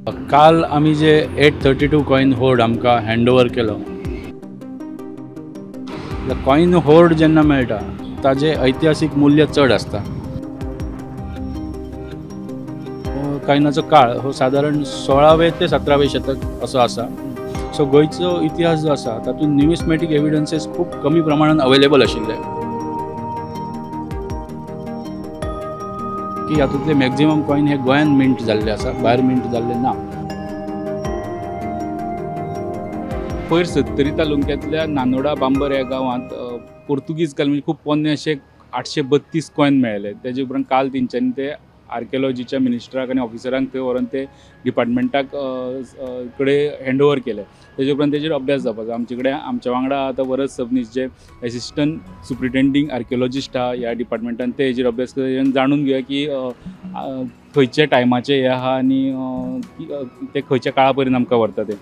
काल आम्ही जे 832 कॉइन होर्ड आमकां हँडओवर केलो. कॉइन होर्ड जेन्ना मेळटा ताजे ऐतिहासीक मूल्य चड आसता. कॉइनाचो काळ हो सादारण 16वे ते 17वे शतक असो आसा. सो गोंयचो इतिहास जो आसा तातूंत न्युमिस्मॅटीक एविडन्सेस खूब कमी प्रमाणात अवेलेबल आशिल्ले की हातूंतले मॅक्झिमम कॉइन हे गोंयान मिंट जाल्ले आसा, भायर मिंट जाल्ले ना. पयर 70 तालुक्यांतल्या नानोडा बांबर ह्या गांवांत पोर्तुगीज काल म्हणजे खूब पोन्ने असे 832 कॉइन मेळ्ळे. तेजे उपरांत काल तेंच्यांनी ते आर्किओलॉजीच्या मिनिस्टराक आनी ऑफिसरांक थंय व्हरून ते डिपार्टमेंटाक कडेन हँडओवर केले. तेजे उपरांत तेजेर अभ्यास जावपाचो. आमचे कडेन आमच्या वांगडा आतां वरद सबनीस जे एसिस्टंट सुप्रिटेंडिंग आर्किओलॉजिस्ट आहा ह्या डिपार्टमेंटान, ते हेजेर अभ्यास करून जाणून घेवया की खंयचे टायमाचे हे आहा आनी ते खंयच्या काळा पर्यंत आमकां व्हरता ते.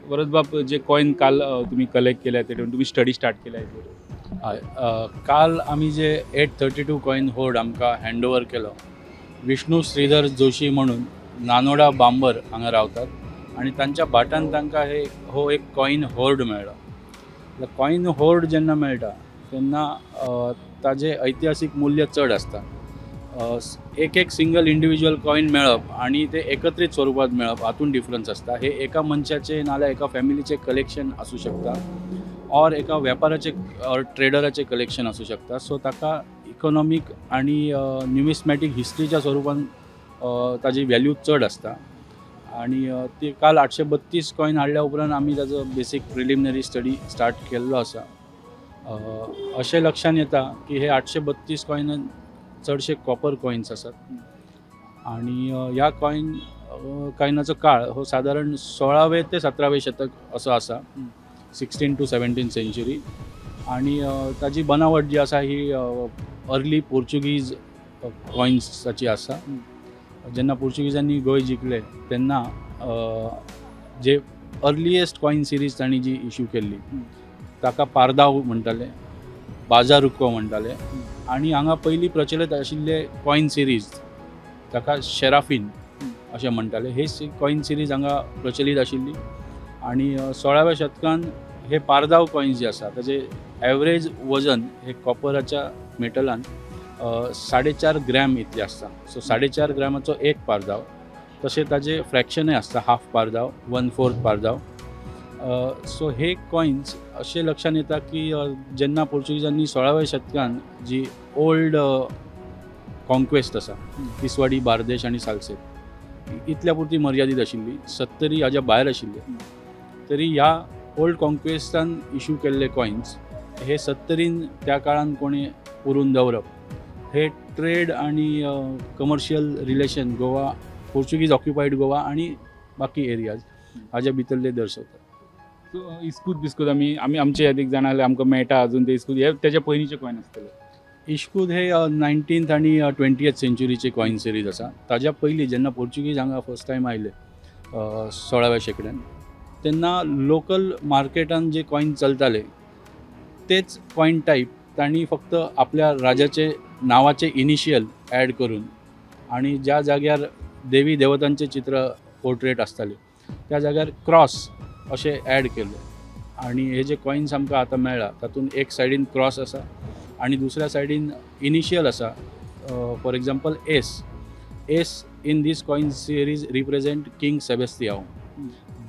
वरद बाब, जे कॉइन काल तुम्ही कलेक्ट केल्या ते तुम्ही स्टडी स्टार्ट केल्या हय, काल आमी जे 832 कॉइन होर्ड आमकां हँडओवर केलो. विष्णू श्रीधर जोशी म्हणून नानोडा बांबर हांगा रावतात आनी तांच्या भाटान तांकां हो एक कॉइन होर्ड मेळ्ळो. कॉइन होर्ड जेन्ना मेळटा तेन्ना ताजें ऐतिहासीक मूल्य चड आसता. एक सिंगल इंडिविज्युअल कॉइन मेळप आनी ते एकत्रीत स्वरुपात मेळप हातूंत डिफरन्स आसता. हे एका मनशाचे नाल्यार एका फॅमिलीचे कलेक्शन आसूं शकता ऑर एका वेपाराचे ऑर ट्रेडराचे कलेक्शन आसूं शकता. सो ताका इकॉनॉमीक आनी न्युमिस्मॅटीक हिस्ट्रीच्या स्वरुपान ताजी व्हॅल्यू चड आसता. आनी ती काल 832 कॉइन हाडल्या उपरांत आमी ताजो बेसीक प्रिलिमिनरी स्टडी स्टार्ट केल्लो आसा. अशें लक्षान येता की हे 832 कॉइन चडशे कॉपर कॉइन्स आसात आनी ह्या कॉइनाचो काळ हो सादारण 16वे ते 17वे शतक असो आसा, 16 to 17 सेंचुरी. आनी ताजी बनावट जी आसा ही अर्ली पोर्चुगीज कॉइन्साची आसा. जेन्ना पोर्चुगीजांनी गोंय जिखले तेन्ना जे अर्लिएस्ट कॉइन सिरीज तांणी जी इश्यू केल्ली ताका पारदाव म्हणटाले, बाजारुको म्हणटाले. आनी हांगा पयलीं प्रचलीत आशिल्ले कॉइन सिरीज ताका शेराफीन अशें म्हणटाले. हे कॉइन सिरीज हांगा प्रचलीत आशिल्ली. आनी 16व्या शतकान हे पारदाव कॉइन्स जे आसा ताजे एवरेज वजन हे कॉपराच्या मेटलान 4.5 ग्रॅम इतले आसता. सो 4.5 ग्रॅमाचो एक पारदाव. तशें ताजे फ्रॅक्शनय आसता, हाफ पारदाव, 1/4 पारदाव. सो हे कॉइन्स अशें लक्षान येता की जेन्ना पोर्चुगीजांनी 16व्या शतकान जी ओल्ड कॉन्क्वेस्ट आसा, तिसवाडी, बार्देश आनी सालसेत इतल्या पुरती मर्यादीत आशिल्ली, 70 हाज्या भायर आशिल्ले. तरी ह्या ओल्ड कॉन्क्वेस्टान इश्यू केल्ले कॉइन्स हे 70 त्या काळान कोणी उरून दवरप हे ट्रेड आनी commercial relation Goa, Portuguese occupied Goa आनी बाकी एरियाज हाज्या भितरले दर्शवतात. सो इस्कूत बिस्कूत आमी आमचे यादीक जाणाले आमकां मेळटा अजून ते इस्कूत हे तेच्या पयलींचे कॉइन आसतले. इश्कूत हे 19th आनी 20th सेंचुरीचे कॉइन सिरीज आसा. ताज्या पयलीं जेन्ना पोर्चुगीज हांगा फर्स्ट टायम आयले 16व्या शेंकड्यान तेन्ना लोकल मार्केटान जे कॉइन चलताले तेच कॉइन टायप तांणी फक्त आपल्या राजाचे नांवाचे इनिशियल ॲड करून आनी ज्या जाग्यार देवी देवतांचे चित्र पोर्ट्रेट आसताले त्या जाग्यार क्रॉस अशें ॲड केले. आनी हे जे कॉइन्स आमकां आतां मेळ्ळा तातूंत एक सायडीन क्रॉस आसा आनी दुसऱ्या सायडीन इनिशियल आसा. For example S in these coin series represent king Sebastiao,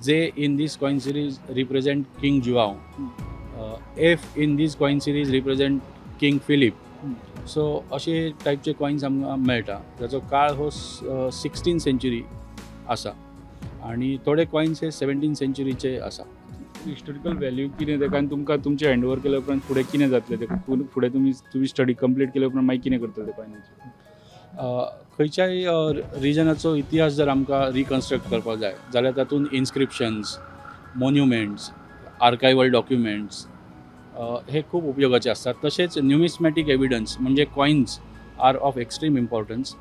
J in these coin series represent king Joao, F in these coin series represent king Philip. So अशे टायपचे कॉइन्स आमकां मेळटा. ताचो काळ हो 16th सेंचुरी आसा आनी थोडे कॉइन्स हे 17th सेंचुरीचे आसा. हिस्टोरिकल व्हॅल्यू कितें तेका आनी तुमकां तुमचे हँडओवर केल्या उपरांत फुडें कितें जातलें ते फुडें तुमी स्टडी कंप्लीट केल्या उपरांत मागीर कितें करतले ते कॉइनाचे? खंयच्याय रिजनाचो इतिहास जर आमकां रिकन्स्ट्रक्ट करपाक जाय जाल्यार तातूंत इन्स्क्रिप्शन्स, मोन्युमेंट्स, आर्कायवल डॉक्युमेंट्स हे खूब उपयोगाचे असतात. तसेच न्युमिस्मॅटीक एविडन्स म्हणजे coins are of extreme importance.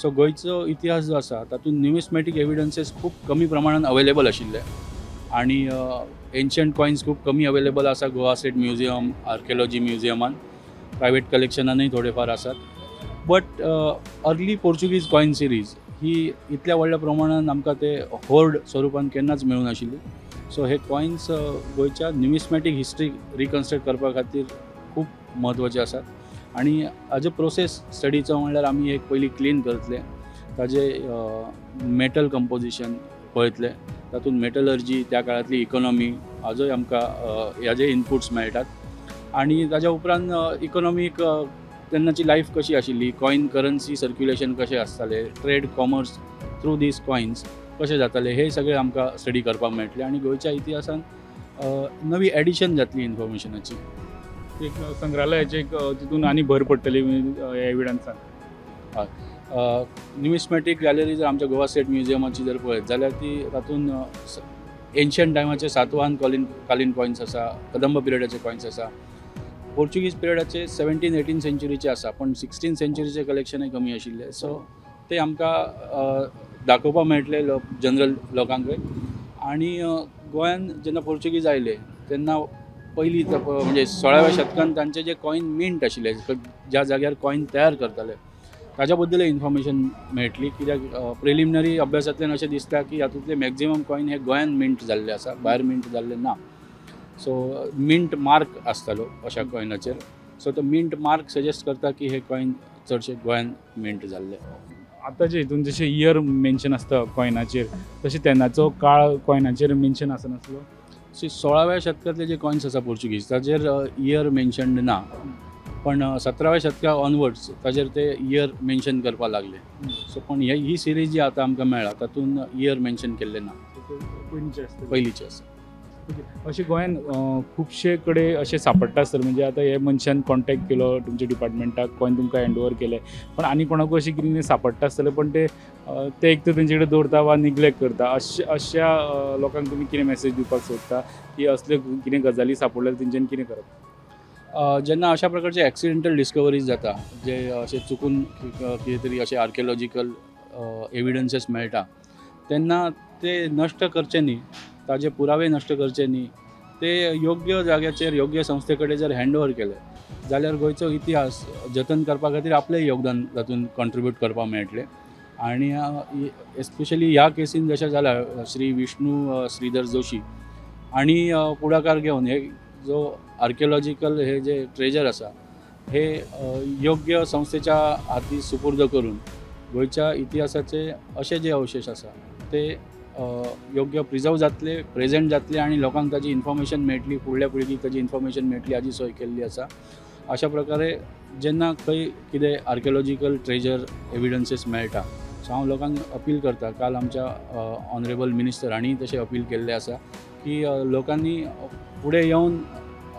So गोंयचो इतिहास जो आसा तातूंत न्युमिस्मॅटीक एविडन्सेस खूब कमी प्रमाणात अवेलेबल आशिल्ले आनी एन्शंट कॉइन्स खूब कमी अवेलेबल आसा गोवा स्टेट म्युझियम, आर्किओलॉजी म्युझियमान, प्रायवेट कलेक्शनानूय थोडे फार आसात. But early Portuguese coin series ही इतल्या व्हडल्या प्रमाणात आमकां ते होर्ड स्वरुपान केन्नाच मेळूं नाशिल्ली. सो हे कॉयन्स गोंयच्या न्युमिस्मॅटीक हिस्ट्री रिकन्स्ट्रक्ट करपा खातीर खूब म्हत्वाचे आसात. आनी हाजो प्रोसेस स्टडीचो म्हणल्यार आमी एक पयलीं क्लीन करतले, ताजे मेटल कंपोजिशन पळयतले, तातूंत मेटलर्जी, त्या काळांतली इकॉनॉमी हाजोय आमकां ह्याचे इनपुट्स मेळटात. आनी ताज्या उपरांत इकॉनॉमीक तेन्नाची लायफ कशी आशिल्ली, कॉयन करन्सी सर्क्युलेशन कशें आसतालें, ट्रेड कॉमर्स थ्रू दीस कॉयन्स कशें जाताले, हे सगळें आमकां स्टडी करपाक मेळटलें. आनी गोंयच्या इतिहासान नवी एडिशन जातली इन्फॉर्मेशनाची. एक संग्रहालयाचे एक तितून आनी भर पडटली एविडन्सान. न्युमिस्मॅटीक गॅलरी जर आमच्या गोवा स्टेट म्युझियमाची जर पळयत जाल्यार ती तातूंत एन्शंट टायमाचे सातवाहन कालीन कॉयन्स आसा, कदंब पिरियडाचे कॉयन्स आसा, पोर्चुगीज पिरियडाचे 17-18 सेंच्युरीचे आसा, पण 16 सेंच्युरीचे कलेक्शनय कमी आशिल्ले. सो ते आमकां दाखोवपाक मेळटले जनरल लोकांकय. आनी गोंयान जेन्ना पोर्चुगीज आयले तेन्ना पयलीं म्हणजे 16व्या शतकान तांचे जे कॉयन मिंट आशिल्ले, ज्या जाग्यार कॉयन तयार करताले, ताज्या बद्दल इन्फॉर्मेशन मेळटली. कित्याक प्रिलिमिनरी अभ्यासांतल्यान अशें दिसता की हातूंतले मॅक्झिमम कॉयन हे गोंयान मिंट जाल्ले आसा, भायर मिंट जाल्ले ना. सो मिंट मार्क आसतालो अशा कॉयनाचेर. सो तो मिंट मार्क सजेस्ट करता की हे कॉयन चडशे गोंयान मिंट जाल्ले. आतांचे हितून जशें इयर मेन्शन आसता कॉयनाचेर, तशें तेन्नाचो काळ कॉयनाचेर मेन्शन आसनासलो. 16व्या शतकांतले जे कॉयन्स आसा पोर्चुगीज, ताजेर इयर मेन्शन्ड ना, पण 17व्या शतका ऑनवर्ड्स ताजेर ते इयर मेन्शन करपाक लागले. सो पण ही सिरीज जी आतां आमकां मेळ्ळा तातूंत इयर मेन्शन केल्ले ना, पयलींचे आसा. अशें गोंयान खुबशे कडेन अशें सापडटा आसतलें. म्हणजे आतां हे मनशान कॉन्टॅक्ट केलो तुमच्या डिपार्टमेंटाक, कॉयन तुमकां हँड ओवर केले, पण आनी कोणाकूय अशें कितें सापडटा आसतलें, पण ते एक तर तेंचे कडेन दवरता वा निग्लेक्ट करता. अशा लोकांक तुमी कितें मेसेज दिवपाक सोदता की असल्यो कितें गजाली सापडल्यार तेंच्यांनी कितें करप? जेन्ना अशा प्रकारचे एक्सिडेंटल डिस्कवरीज जाता, जे अशें चुकून कितें तरी अशे आर्किओलॉजिकल एविडन्सीस मेळटा, तेन्ना ते नश्ट करचे न्ही, ताजे पुरावे नश्ट करचे न्ही, ते योग्य जाग्याचेर योग्य संस्थे कडेन जर हँड ओवर केले जाल्यार गोंयचो इतिहास जतन करपा खातीर आपलें योगदान तातूंत कॉन्ट्रिब्यूट करपाक मेळटलें. आनी एस्पेशली ह्या केसीन जशें जालां, श्री विष्णू श्रीधर जोशी आनी पुढाकार घेवन हे जो आर्किओलॉजिकल हे जे ट्रेजर आसा हे योग्य संस्थेच्या हाती सुपूर्द करून गोंयच्या इतिहासाचे अशे जे अवशेश आसा ते योग्य प्रिजर्व जातले, प्रेजेंट जातले आनी लोकांक ताजी इन्फॉर्मेशन मेळटली, फुडल्या पिळगेक ताजी इन्फॉर्मेशन मेळटली हाजी सोय केल्ली आसा. अशा प्रकारे जेन्ना खंय कितें आर्किओलॉजिकल ट्रेजर एविडन्सीस मेळटा, सो हांव लोकांक अपील करता, काल आमच्या ऑनरेबल मिनिस्टर हांणी तशें अपील केल्लें आसा की लोकांनी फुडें येवन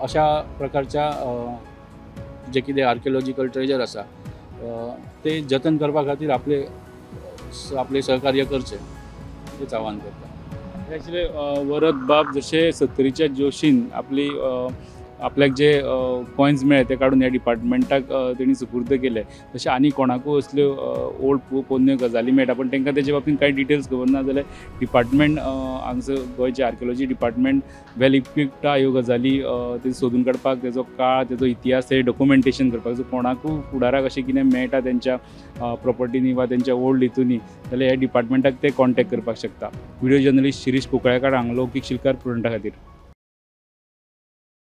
अशा प्रकारच्या जे कितें आर्किओलॉजिकल ट्रेजर आसा ते जतन करपा खातीर आपले सहकार्य करचें हेच आवाहन करता. एक्चुली वरद बाब जशे 70च्या जोशीन आपल्याक जे कॉयन्स मेळ्ळे ते काडून ह्या डिपार्टमेंटाक तेणी सुपूर्द केले, तशें आनी कोणाकूय असल्यो ओल्ड पोन्न्यो गजाली मेळटा, पण तांकां तेजे बाबतींत कांय डिटेल्स खबर ना जाल्यार डिपार्टमेंट हांगसर गोंयचे आर्किओलॉजी डिपार्टमेंट वेल इक्विप्ड ह्यो गजाली ते सोदून काडपाक, तेजो काळ, तेजो इतिहास हे डॉक्युमेंटेशन करपाक. सो कोणाकूय फुडाराक अशें कितें मेळटा तेंच्या प्रॉपर्टीनी वा तेंच्या ओल्ड हितूनी जाल्यार ह्या डिपार्टमेंटाक ते कॉन्टॅक्ट करपाक शकता. व्हिडिओ जर्नलिस्ट शिरीश कुंकळेकार हांगा लौकीक शिलकार प्रुडंटा खातीर.